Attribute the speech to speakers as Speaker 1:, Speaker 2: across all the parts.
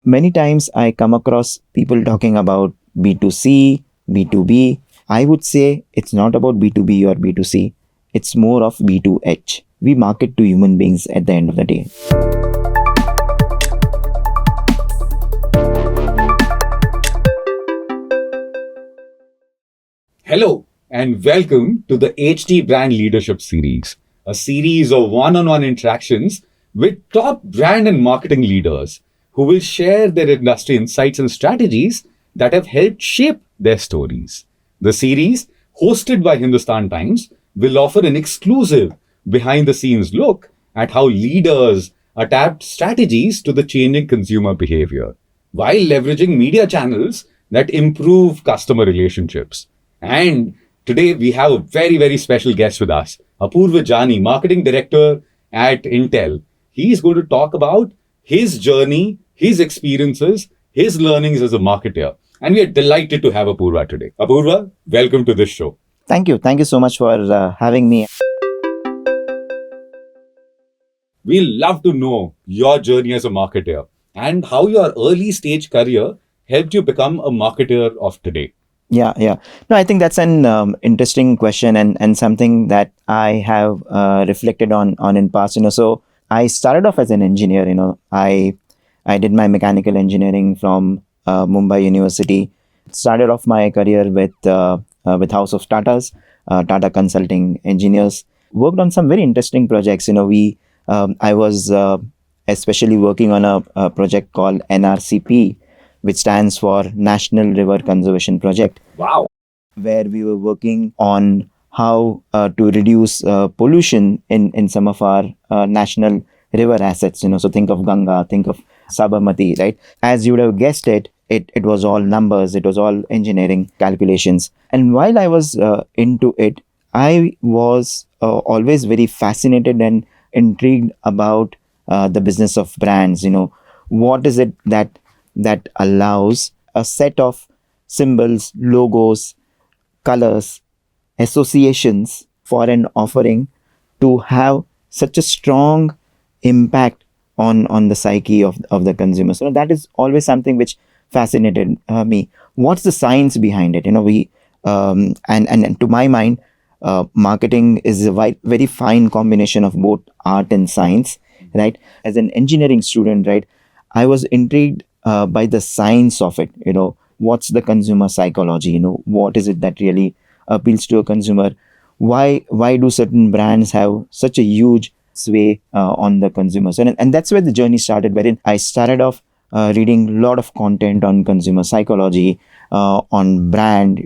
Speaker 1: many times I come across people talking about B2C, B2B. I would say it's not about B2B or B2C. It's more of B2H. We market to human beings at the end of the day.
Speaker 2: Hello and welcome to the HT Brand Leadership Series, a series of one-on-one interactions with top brand and marketing leaders who will share their industry insights and strategies that have helped shape their stories. The series, hosted by Hindustan Times, will offer an exclusive behind-the-scenes look at how leaders adapt strategies to the changing consumer behavior while leveraging media channels that improve customer relationships. And today we have a very, very special guest with us, Apurva Jani, Marketing Director at Intel. He's going to talk about his journey, his experiences, his learnings as a marketer. And we are delighted to have Apurva today. Apurva, welcome to this show.
Speaker 1: Thank you. Thank you so much for having me.
Speaker 2: We love to know your journey as a marketer and how your early stage career helped you become a marketer of today.
Speaker 1: Yeah. No, I think that's an interesting question and something that I have reflected on in past. So I started off as an engineer. I did my mechanical engineering from Mumbai University. Started off my career with House of Tatas, Tata Consulting Engineers. Worked on some very interesting projects. I was especially working on a project called NRCP, which stands for National River Conservation Project.
Speaker 2: Wow.
Speaker 1: Where we were working on how to reduce pollution in some of our national river assets. So think of Ganga, think of Sabarmati, right? As you would have guessed it was all numbers, it was all engineering calculations. And while I was into it, I was always very fascinated and intrigued about the business of brands. What is it that allows a set of symbols, logos, colors, associations for an offering to have such a strong impact on the psyche of the consumer. So that is always something which fascinated me. What's the science behind it? And to my mind, marketing is a very fine combination of both art and science, right? As an engineering student, right, I was intrigued by the science of it. What's the consumer psychology? What is it that really appeals to a consumer? Why do certain brands have such a huge sway on the consumers? And that's where the journey started, wherein I started off reading a lot of content on consumer psychology, on brand.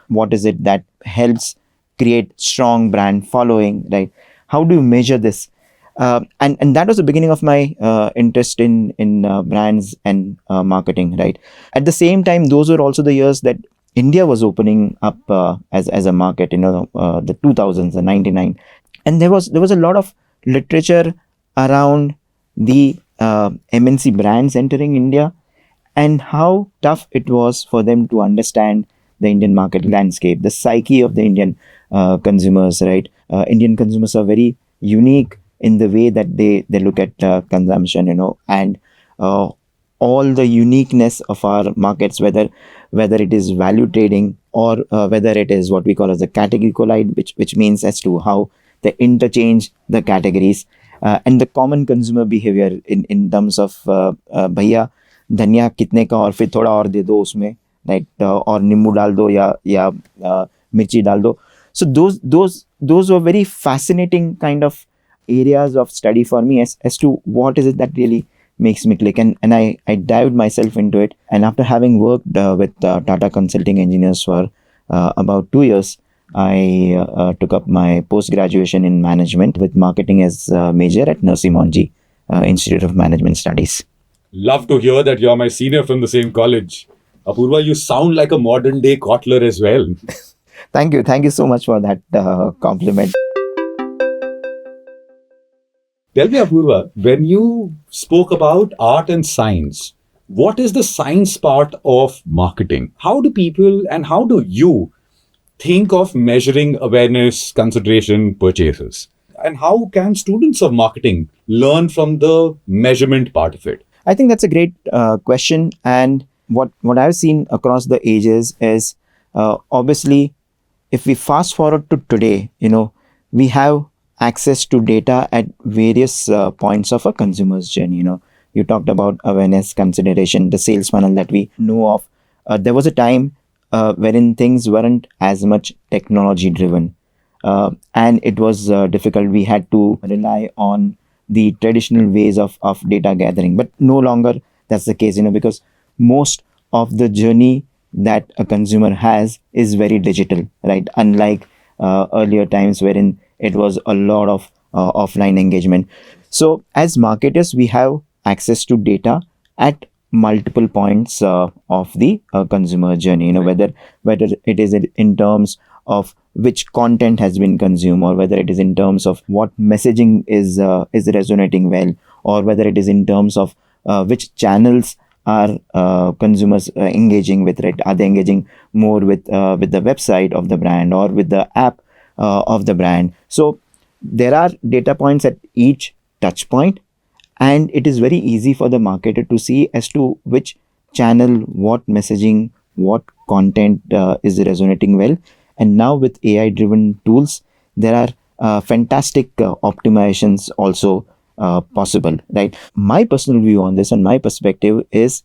Speaker 1: What is it that helps create strong brand following, right? How do you measure this? And that was the beginning of my interest in brands and marketing, right? At the same time, those were also the years that India was opening up as a market, the 2000s, the 99. And there was a lot of literature around the MNC brands entering India and how tough it was for them to understand the Indian market landscape, the psyche of the Indian consumers, right? Indian consumers are very unique in the way that they look at consumption, and all the uniqueness of our markets, whether it is value trading or whether it is what we call as the category collide, which means as to how they interchange the categories, and the common consumer behavior in terms of भैया धनिया कितने का और फिर थोड़ा और दे दो उसमें, right? और नींबू डाल दो या मिर्ची डाल दो. So those were very fascinating kind of areas of study for me as to what is it that really makes me click, and I dived myself into it. And after having worked with Tata Consulting Engineers for about 2 years, I took up my post-graduation in management with marketing as major at Nursi Monji Institute of Management Studies.
Speaker 2: Love to hear that you're my senior from the same college. Apurva, you sound like a modern day Kotler as well.
Speaker 1: Thank you so much for that compliment.
Speaker 2: Tell me, Apurva, when you spoke about art and science, what is the science part of marketing? How do people and how do you think of measuring awareness, consideration, purchases? And how can students of marketing learn from the measurement part of it?
Speaker 1: I think that's a great question. And what I've seen across the ages is obviously, if we fast forward to today, we have access to data at various points of a consumer's journey. You talked about awareness, consideration, the sales funnel that we know of. There was a time wherein things weren't as much technology driven, and it was difficult. We had to rely on the traditional ways of data gathering, but no longer that's the case, because most of the journey that a consumer has is very digital, right? Unlike earlier times wherein it was a lot of offline engagement. So as marketers, we have access to data at multiple points of the consumer journey, whether it is in terms of which content has been consumed, or whether it is in terms of what messaging is resonating well, or whether it is in terms of which channels are consumers engaging with, right? Are they engaging more with the website of the brand or with the app of the brand? So there are data points at each touch point, and it is very easy for the marketer to see as to which channel, what messaging, what content is resonating well. And now with AI driven tools, there are fantastic optimizations also possible, right? My personal view on this and my perspective is,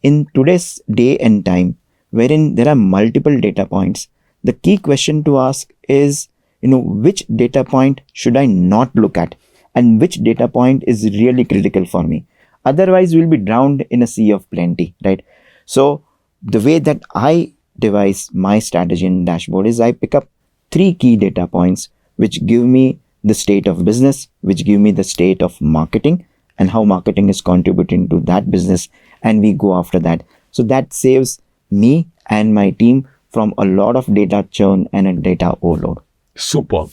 Speaker 1: in today's day and time wherein there are multiple data points, the key question to ask is, which data point should I not look at, and which data point is really critical for me? Otherwise we'll be drowned in a sea of plenty, right? So the way that I devise my strategy and dashboard is, I pick up three key data points which give me the state of business, which give me the state of marketing, and how marketing is contributing to that business, and we go after that. So that saves me and my team from a lot of data churn and a data overload.
Speaker 2: Superb.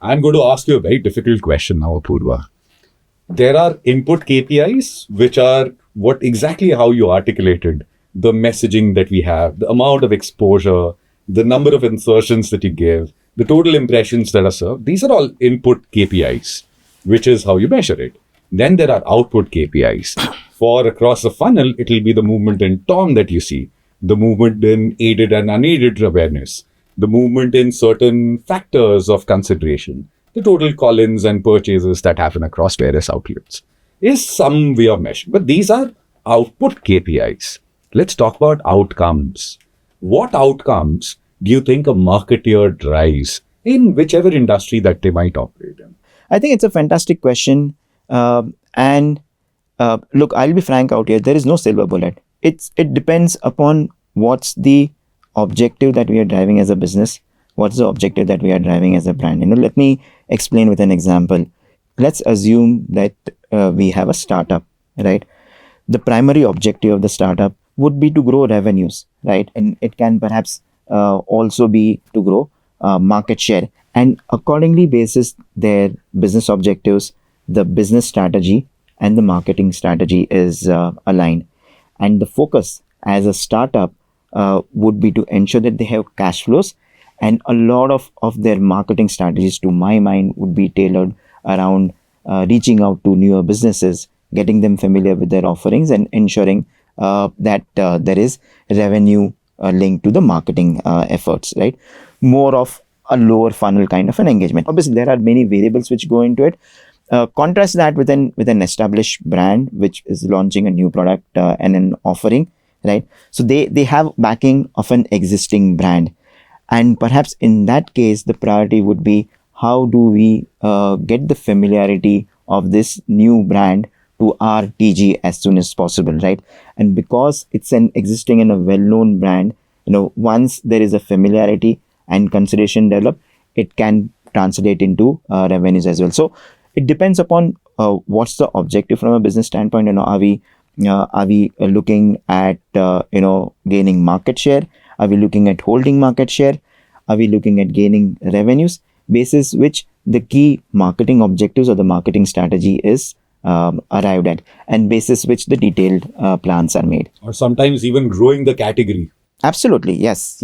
Speaker 2: I'm going to ask you a very difficult question now, Apurva. There are input KPIs, which are what exactly how you articulated the messaging that we have, the amount of exposure, the number of insertions that you give, the total impressions that are served. These are all input KPIs, which is how you measure it. Then there are output KPIs. For across the funnel, it will be the movement in TOM that you see, the movement in aided and unaided awareness, the movement in certain factors of consideration, the total call-ins and purchases that happen across various outlets is some way of measure. But these are output KPIs. Let's talk about outcomes. What outcomes do you think a marketer drives in whichever industry that they might operate in?
Speaker 1: I think it's a fantastic question. And look, I'll be frank out here. There is no silver bullet. It depends upon what's the objective that we are driving as a business. What's the objective that we are driving as a brand? Let me explain with an example. Let's assume that we have a startup, right? The primary objective of the startup would be to grow revenues, right? And it can perhaps also be to grow market share. And accordingly, basis their business objectives, the business strategy and the marketing strategy is aligned. And the focus as a startup would be to ensure that they have cash flows, and a lot of their marketing strategies, to my mind, would be tailored around reaching out to newer businesses, getting them familiar with their offerings, and ensuring that there is revenue linked to the marketing efforts, right? More of a lower funnel kind of an engagement. Obviously, there are many variables which go into it. Contrast that with an established brand which is launching a new product and an offering, right? So they have backing of an existing brand, and perhaps in that case the priority would be, how do we get the familiarity of this new brand to our TG as soon as possible, right? And because it's an existing and a well-known brand, once there is a familiarity and consideration develop, it can translate into revenues as well. So it depends upon what's the objective from a business standpoint. Are we looking at gaining market share? Are we looking at holding market share? Are we looking at gaining revenues? Basis which the key marketing objectives or the marketing strategy is arrived at, and basis which the detailed plans are made.
Speaker 2: Or sometimes even growing the category.
Speaker 1: Absolutely, yes.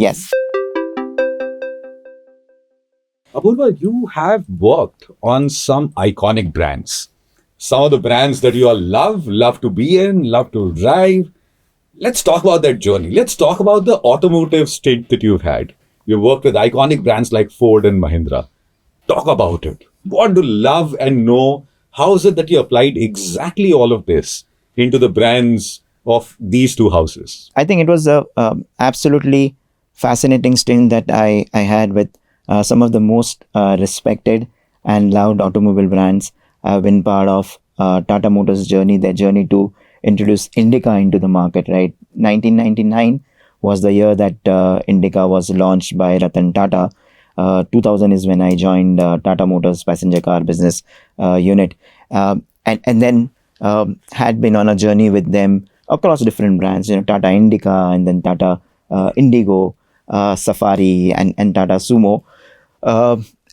Speaker 2: Apurva, you have worked on some iconic brands. some of the brands that you all love to be in, love to drive. Let's talk about that journey. Let's talk about the automotive stint that you've had. You've worked with iconic brands like Ford and Mahindra. Talk about it. What do love and know? How is it that you applied exactly all of this into the brands of these two houses?
Speaker 1: I think it was a absolutely fascinating stint that I had with some of the most respected and loved automobile brands. I've been part of Tata Motors' journey, their journey to introduce Indica into the market, right? 1999 was the year that Indica was launched by Ratan Tata. 2000 is when I joined Tata Motors passenger car business unit, and then had been on a journey with them across different brands, Tata Indica, and then Tata Indigo, Safari, and Tata Sumo.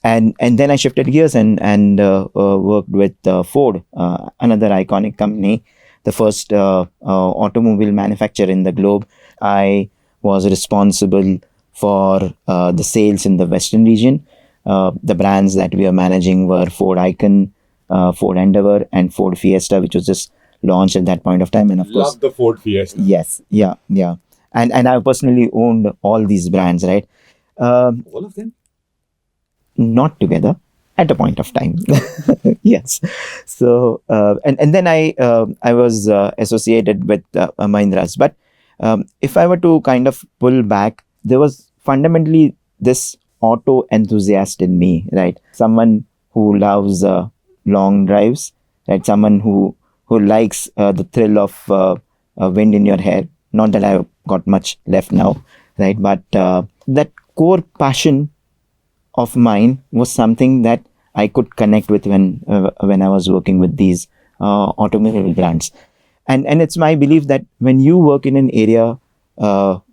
Speaker 1: And then I shifted gears and worked with Ford, another iconic company, the first automobile manufacturer in the globe. I was responsible for the sales in the Western region. The brands that we are managing were Ford Icon, Ford Endeavour, and Ford Fiesta, which was just launched at that point of time. And of course,
Speaker 2: Love the Ford Fiesta.
Speaker 1: yes, yeah. And I personally owned all these brands, right?
Speaker 2: All of them?
Speaker 1: Not together at a point of time. Yes. So and then I was associated with Mahindras. But if I were to kind of pull back, there was fundamentally this auto enthusiast in me, right? Someone who loves long drives, right? Someone who likes the thrill of wind in your hair. Not that I've got much left now, right? But that core passion of mine was something that I could connect with when I was working with these automobile brands. And it's my belief that when you work in an area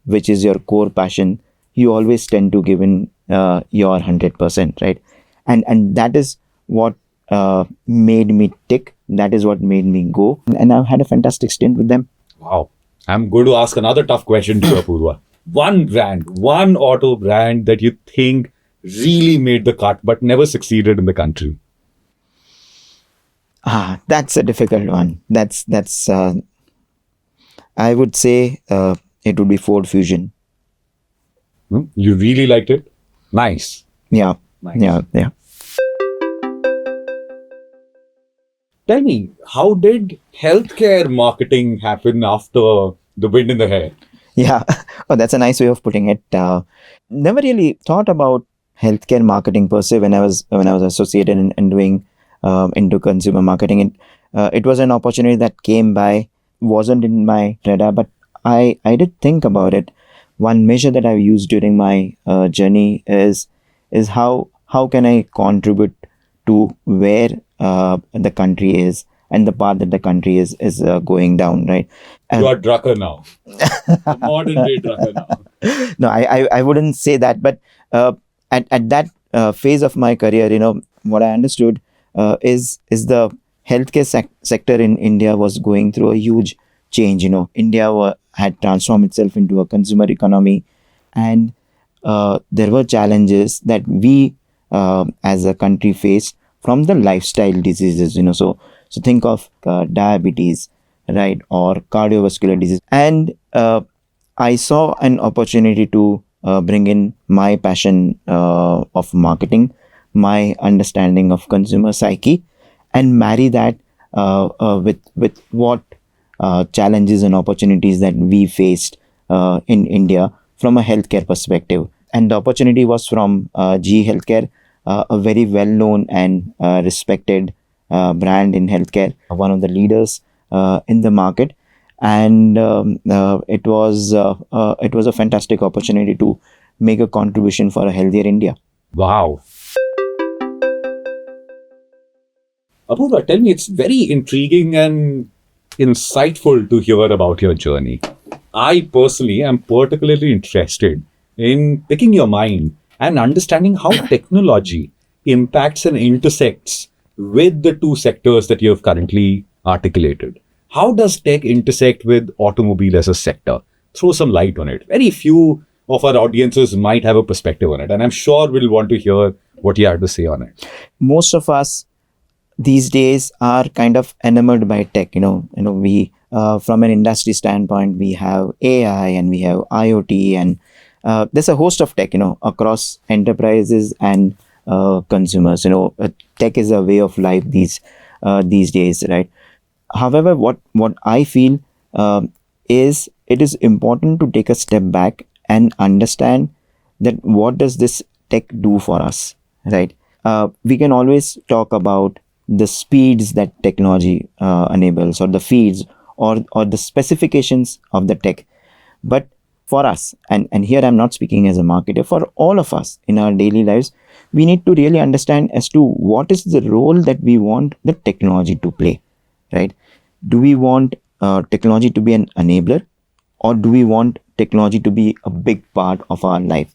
Speaker 1: which is your core passion, you always tend to give in your 100%, right? And that is what made me tick. That is what made me go. And I've had a fantastic stint with them.
Speaker 2: Wow. I'm going to ask another tough question to you, Apurva. One brand, one auto brand that you think really made the cut but never succeeded in the country.
Speaker 1: That's a difficult one. That's I would say it would be Ford Fusion.
Speaker 2: You really liked it? Nice.
Speaker 1: Yeah.
Speaker 2: Nice.
Speaker 1: Yeah.
Speaker 2: Tell me, how did healthcare marketing happen after the wind in the hair?
Speaker 1: Yeah. Oh, that's a nice way of putting it. Never really thought about healthcare marketing per se when I was associated and doing into consumer marketing. It was an opportunity that came by, wasn't in my radar, but I did think about it. One measure that I've used during my journey is how can I contribute to where the country is and the path that the country is going down, right? And
Speaker 2: You are Drucker now. The modern day Drucker now.
Speaker 1: no, I wouldn't say that, but at that phase of my career, what I understood is the healthcare sector in India was going through a huge change. India had transformed itself into a consumer economy, and there were challenges that we as a country faced from the lifestyle diseases. So think of diabetes, right, or cardiovascular disease, and I saw an opportunity to bring in my passion of marketing, my understanding of consumer psyche, and marry that with what challenges and opportunities that we faced in India from a healthcare perspective. And the opportunity was from GE Healthcare, a very well-known and respected brand in healthcare, one of the leaders in the market. And it was a fantastic opportunity to make a contribution for a healthier India.
Speaker 2: Wow. Apurva, tell me, it's very intriguing and insightful to hear about your journey. I personally am particularly interested in picking your mind and understanding how technology impacts and intersects with the two sectors that you have currently articulated. How does tech intersect with automobile as a sector? Throw some light on it. Very few of our audiences might have a perspective on it, and I'm sure we'll want to hear what you have to say on it.
Speaker 1: Most of us these days are kind of enamored by tech. We from an industry standpoint, we have AI and we have IoT, and there's a host of tech, across enterprises and consumers. Tech is a way of life these days, right? However, what I feel is it is important to take a step back and understand that what does this tech do for us, right? We can always talk about the speeds that technology enables, or the feeds, or the specifications of the tech. But for us, and here I'm not speaking as a marketer, for all of us in our daily lives, we need to really understand as to what is the role that we want the technology to play, right? Do we want technology to be an enabler, or do we want technology to be a big part of our life?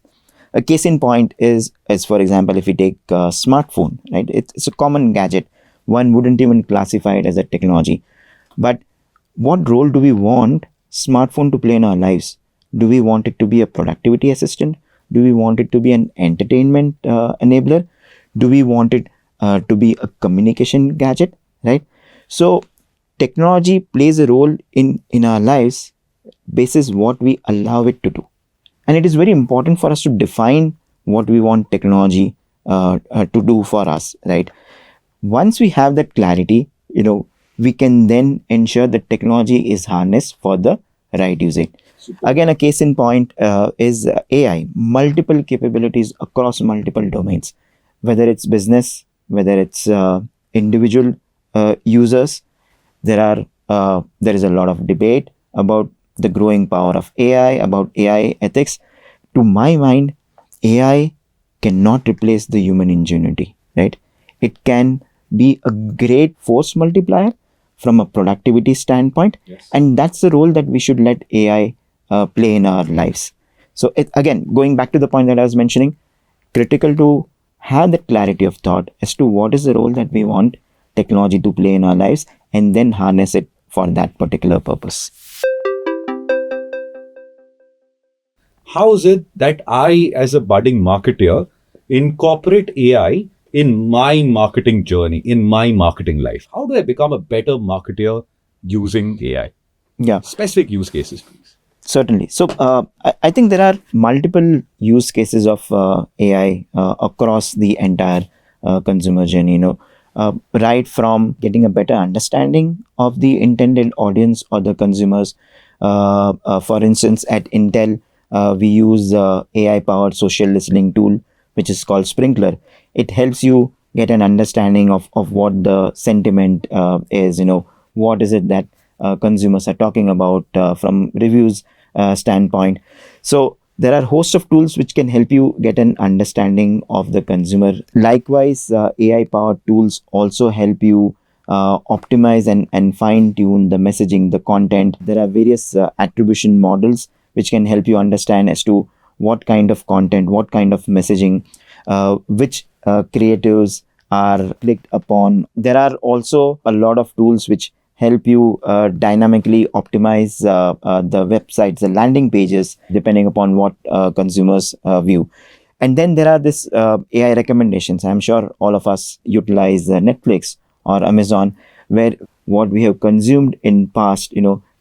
Speaker 1: A case in point is, as for example, if we take a smartphone, right? It's a common gadget. One wouldn't even classify it as a technology. But what role do we want smartphone to play in our lives? Do we want it to be a productivity assistant? Do we want it to be an entertainment enabler? Do we want it to be a communication gadget, right? So technology plays a role in our lives basis what we allow it to do. And it is very important for us to define what we want technology to do for us, right? Once we have that clarity, we can then ensure that technology is harnessed for the right usage.
Speaker 2: Super.
Speaker 1: Again, a case in point is AI, multiple capabilities across multiple domains, whether it's business, whether it's individual users. There is a lot of debate about the growing power of AI, about AI ethics. To my mind, AI cannot replace the human ingenuity, right? It can be a great force multiplier from a productivity standpoint,
Speaker 2: Yes.
Speaker 1: and that's the role that we should let AI play in our lives. So again, going back to the point that I was mentioning, critical to have that clarity of thought as to what is the role that we want technology to play in our lives, and then harness it for that particular purpose.
Speaker 2: How is it that I, as a budding marketer, incorporate AI in my marketing journey, in my marketing life? How do I become a better marketer using AI?
Speaker 1: Yeah,
Speaker 2: Specific use cases, please.
Speaker 1: certainly. So I think there are multiple use cases of AI across the entire consumer journey. Right from getting a better understanding of the intended audience or the consumers. For instance, at Intel, we use AI-powered social listening tool, which is called Sprinkler. It helps you get an understanding of what the sentiment is. What is it that consumers are talking about from reviews standpoint. So there are a host of tools which can help you get an understanding of the consumer. Likewise, AI powered tools also help you optimize and fine tune the messaging, the content. There are various attribution models which can help you understand as to what kind of content, what kind of messaging, which creatives are clicked upon. There are also a lot of tools which help you dynamically optimize the websites, the landing pages, depending upon what consumers view. And then there are this AI recommendations. I'm sure all of us utilize Netflix or Amazon, where what we have consumed in past,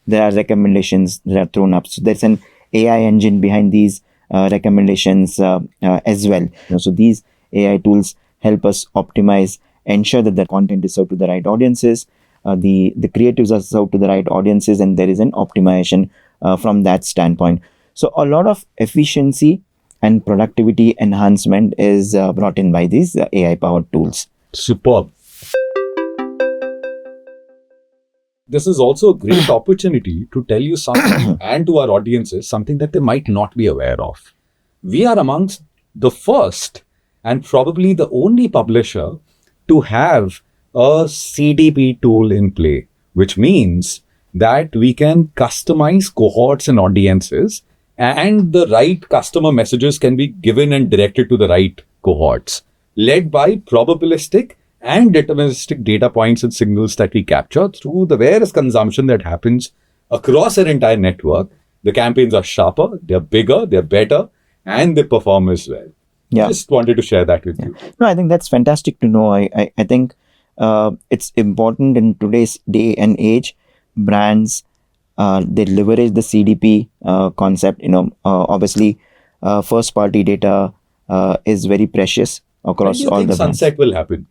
Speaker 1: there are recommendations that are thrown up. So there's an AI engine behind these recommendations as well. So these AI tools help us optimize, ensure that the content is served to the right audiences, the creatives are served to the right audiences, and there is an optimization from that standpoint. So a lot of efficiency and productivity enhancement is brought in by these AI powered tools.
Speaker 2: Superb. This is also a great opportunity to tell you something and to our audiences something that they might not be aware of. We are amongst the first and probably the only publisher to have a CDP tool in play, which means that we can customize cohorts and audiences, and the right customer messages can be given and directed to the right cohorts, led by probabilistic and deterministic data points and signals that we capture through the various consumption that happens across our entire network. The campaigns are sharper, they're bigger, they're better, and they perform as well.
Speaker 1: Yeah.
Speaker 2: Just wanted to share that with you.
Speaker 1: No, I think that's fantastic to know. I think it's important in today's day and age. Brands, they leverage the CDP concept. Obviously, first party data is very precious
Speaker 2: When do
Speaker 1: across
Speaker 2: you
Speaker 1: all
Speaker 2: think
Speaker 1: the brands.
Speaker 2: sunset will happen?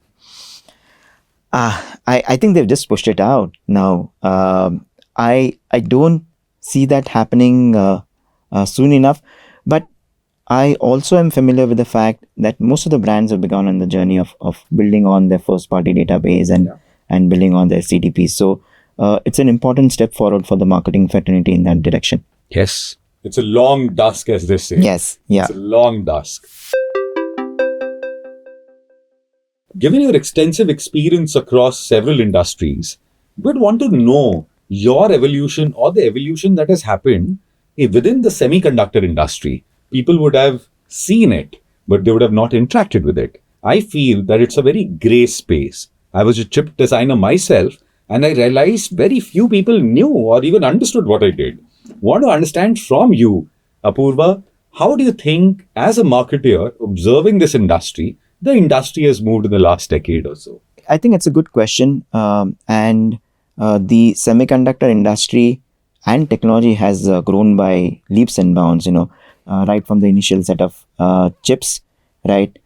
Speaker 1: I think they've just pushed it out now. I don't see that happening soon enough, but I also am familiar with the fact that most of the brands have begun on the journey of building on their first party database
Speaker 2: Yeah.
Speaker 1: and building on their CDP. So it's an important step forward for the marketing fraternity in that direction.
Speaker 2: Yes. It's a long dusk, as they say.
Speaker 1: Yes, yeah.
Speaker 2: It's a long dusk. Given your extensive experience across several industries, we'd want to know your evolution or the evolution that has happened within the semiconductor industry. People would have seen it, but they would have not interacted with it. I feel that it's a very grey space. I was a chip designer myself, and I realized very few people knew or even understood what I did. Want to understand from you, Apurva, how do you think, as a marketer observing this industry, the industry has moved in the last decade or so?
Speaker 1: I think it's a good question. And the semiconductor industry and technology has grown by leaps and bounds, right from the initial set of chips, right,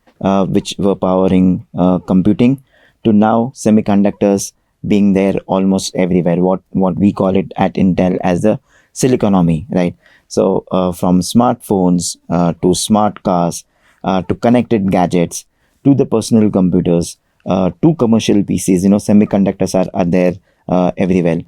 Speaker 1: which were powering computing, to now semiconductors being there almost everywhere. What we call it at Intel as the siliconomy, right? So from smartphones to smart cars to connected gadgets to the personal computers to commercial PCs, semiconductors are there everywhere.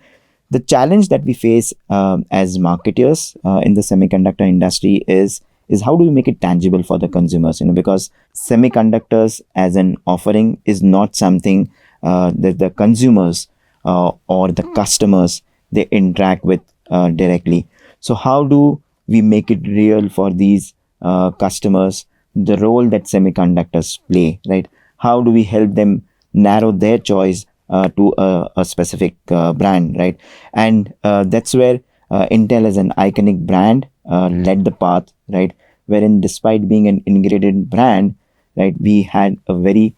Speaker 1: The challenge that we face as marketers in the semiconductor industry is how do we make it tangible for the consumers? Because semiconductors as an offering is not something that the consumers or the customers they interact with directly. So how do we make it real for these customers? The role that semiconductors play, right? How do we help them narrow their choice to a specific brand, right? And that's where Intel as an iconic brand led the path, right? Wherein despite being an integrated brand, right, we had a very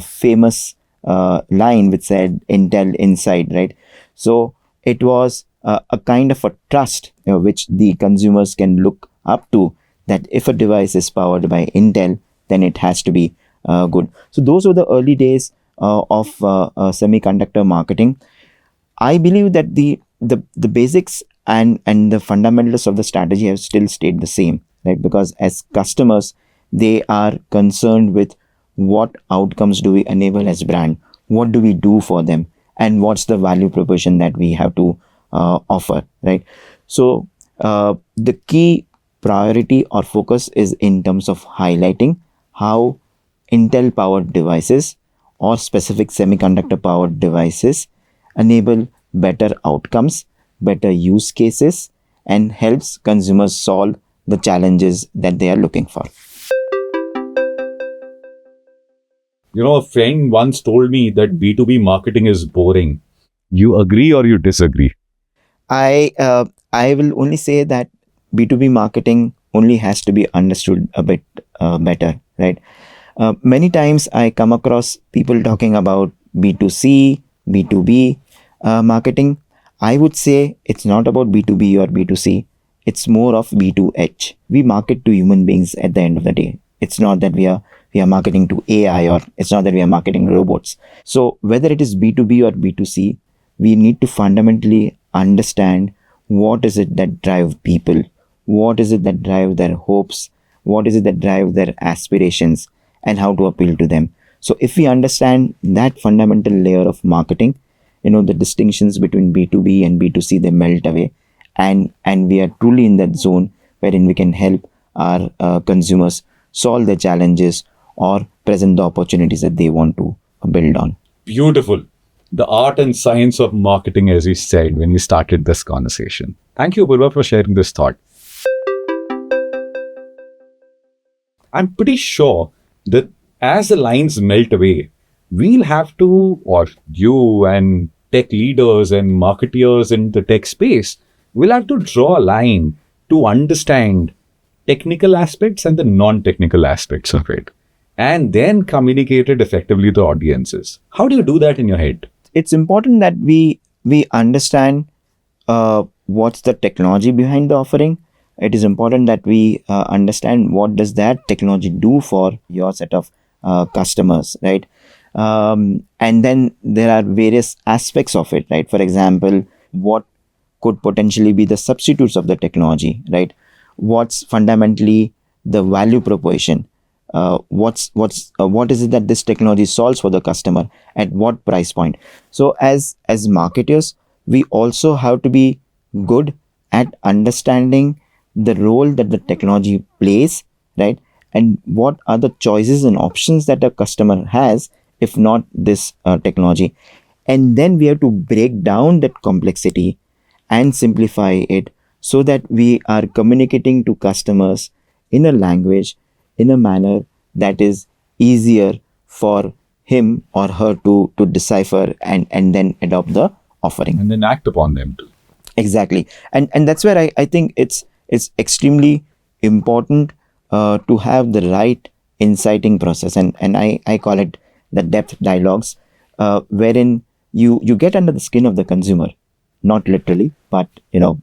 Speaker 1: famous line which said Intel Inside, right? So it was a kind of a trust which the consumers can look up to, that if a device is powered by Intel, then it has to be good. So those were the early days of semiconductor marketing. I believe that the basics and the fundamentals of the strategy have still stayed the same, right? Because as customers, they are concerned with what outcomes do we enable as brand, what do we do for them, and what's the value proposition that we have to offer, right? So the key priority or focus is in terms of highlighting how Intel powered devices or specific semiconductor powered devices enable better outcomes, better use cases, and helps consumers solve the challenges that they are looking for.
Speaker 2: A friend once told me that B2B marketing is boring. You agree or you disagree?
Speaker 1: I will only say that B2B marketing only has to be understood a bit better, right? Many times I come across people talking about B2C, B2B marketing. I would say it's not about B2B or B2C. It's more of B2H. We market to human beings at the end of the day. It's not that we are marketing to AI, or it's not that we are marketing robots. So whether it is B2B or B2C, we need to fundamentally understand what is it that drive people, what is it that drive their hopes, what is it that drive their aspirations, and how to appeal to them. So if we understand that fundamental layer of marketing, the distinctions between B2B and B2C, they melt away, and we are truly in that zone wherein we can help our consumers solve their challenges or present the opportunities that they want to build on.
Speaker 2: Beautiful. The art and science of marketing, as we said when we started this conversation. Thank you, Apurva, for sharing this thought. I'm pretty sure that as the lines melt away, we'll have to, or you and tech leaders and marketeers in the tech space, will have to draw a line to understand technical aspects and the non-technical aspects of it. and then communicate it effectively to audiences. How do you do that in your head?
Speaker 1: It's important that we understand what's the technology behind the offering. It is important that we understand what does that technology do for your set of customers, right? And then there are various aspects of it, right? For example, what could potentially be the substitutes of the technology, right? What's fundamentally the value proposition? What is it that this technology solves for the customer at what price point? So as marketers, we also have to be good at understanding the role that the technology plays, right? And what are the choices and options that a customer has if not this technology. And then we have to break down that complexity and simplify it so that we are communicating to customers in a language, in a manner that is easier for him or her to decipher and then adopt the offering.
Speaker 2: And then act upon them too.
Speaker 1: Exactly. And that's where I think it's extremely important to have the right inciting process. And I call it the depth dialogues, wherein you get under the skin of the consumer, not literally, but you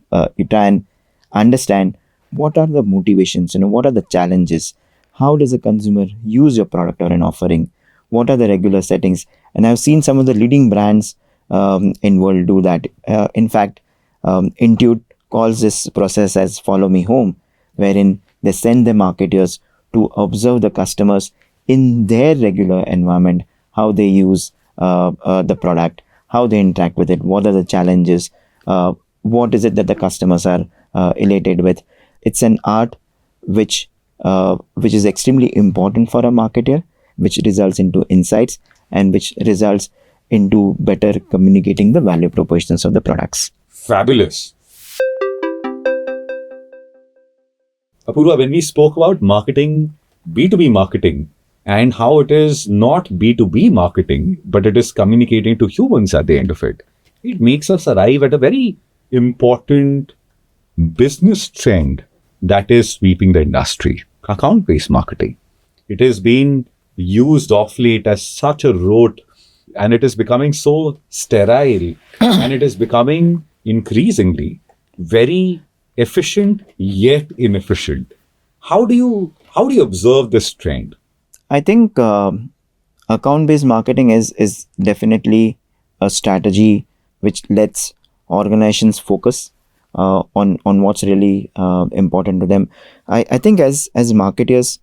Speaker 1: try and understand what are the motivations, what are the challenges, how does a consumer use your product or an offering, what are the regular settings. And I've seen some of the leading brands in world do that. In fact, Intuit calls this process as follow me home, wherein they send their marketers to observe the customers in their regular environment, how they use the product, how they interact with it, what are the challenges, what is it that the customers are elated with. It's an art which is extremely important for a marketer, which results into insights and which results into better communicating the value propositions of the products.
Speaker 2: Fabulous. Apurva, when we spoke about marketing, B2B marketing, and how it is not B2B marketing, but it is communicating to humans at the end of it, it makes us arrive at a very important business trend that is sweeping the industry: account-based marketing. It has been used off late as such a rote, and it is becoming so sterile, and it is becoming increasingly very efficient yet inefficient. How do you observe this trend?
Speaker 1: I think account-based marketing is definitely a strategy which lets organizations focus on what's really important to them. I think as marketers,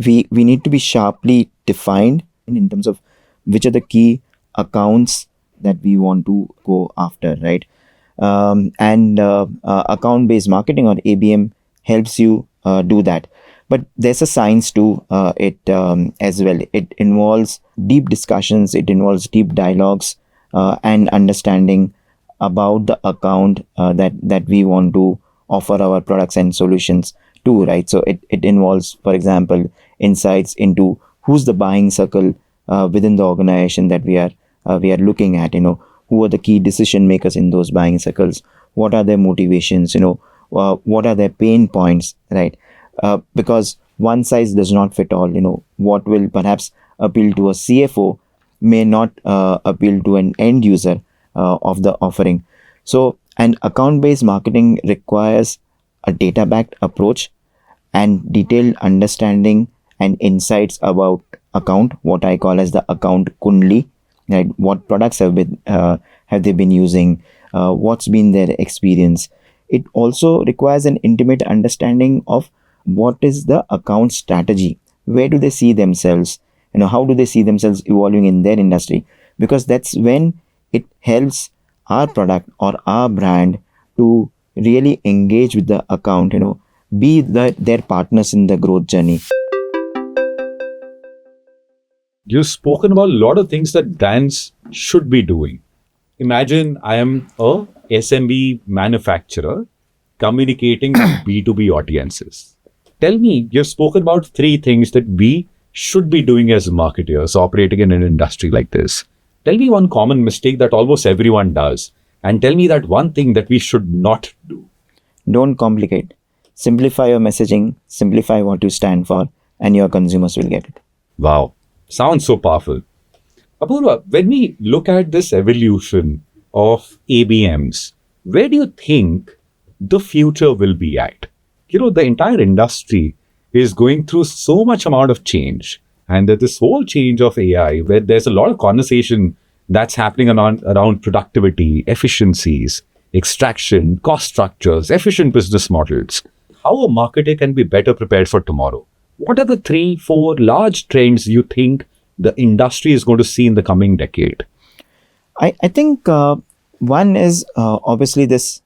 Speaker 1: we need to be sharply defined in terms of which are the key accounts that we want to go after, right? And account-based marketing or ABM helps you do that. But there's a science to it as well. It involves deep discussions, it involves deep dialogues and understanding about the account that we want to offer our products and solutions to, right? So it involves, for example, insights into who's the buying circle within the organization that we are looking at. Who are the key decision makers in those buying circles? What are their motivations? What are their pain points, right? Because one size does not fit all. What will perhaps appeal to a CFO may not appeal to an end user of the offering. So an account-based marketing requires a data-backed approach and detailed understanding and insights about account, what I call as the account kundli, right? What products have they been using? What's been their experience? It also requires an intimate understanding of what is the account strategy. Where do they see themselves? How do they see themselves evolving in their industry? Because that's when it helps our product or our brand to really engage with the account, be their partners in the growth journey.
Speaker 2: You've spoken about a lot of things that brands should be doing. Imagine I am a SMB manufacturer communicating with B2B audiences. Tell me, you've spoken about 3 things that we should be doing as marketers operating in an industry like this. Tell me one common mistake that almost everyone does, and tell me that one thing that we should not do.
Speaker 1: Don't complicate. Simplify your messaging, simplify what you stand for, and your consumers will get it.
Speaker 2: Wow. Sounds so powerful. Apurva, when we look at this evolution of ABMs, where do you think the future will be at? The entire industry is going through so much amount of change. And that this whole change of AI, where there's a lot of conversation that's happening around productivity, efficiencies, extraction, cost structures, efficient business models, how a marketer can be better prepared for tomorrow. What are the 3, 4 large trends you think the industry is going to see in the coming decade?
Speaker 1: I think one is obviously this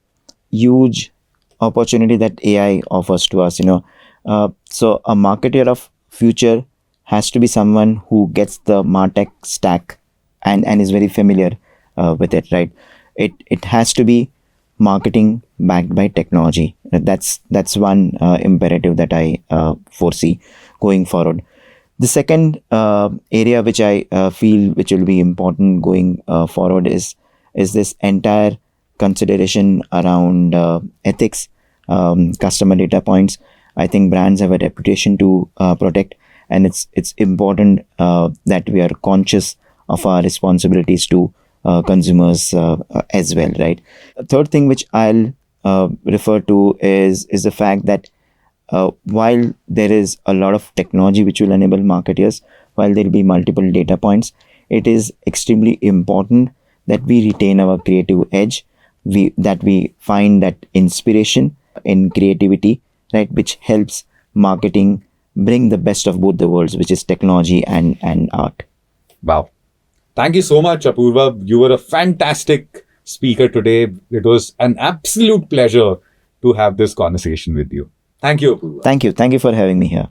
Speaker 1: huge opportunity that AI offers to us. So a marketer of future has to be someone who gets the MarTech stack and is very familiar with it, right? It has to be marketing backed by technology. That's one imperative that I foresee going forward. The second area which I feel which will be important going forward is this entire consideration around ethics, customer data points. I think brands have a reputation to protect, and it's important that we are conscious of our responsibilities to consumers as well, right? A third thing which I'll refer to is the fact that while there is a lot of technology which will enable marketers, while there will be multiple data points, it is extremely important that we retain our creative edge, that we find that inspiration in creativity, right, which helps marketing bring the best of both the worlds, which is technology and art.
Speaker 2: Wow. Thank you so much, Apurva. You were a fantastic speaker today. It was an absolute pleasure to have this conversation with you. Thank you, Apurva.
Speaker 1: Thank you for having me here.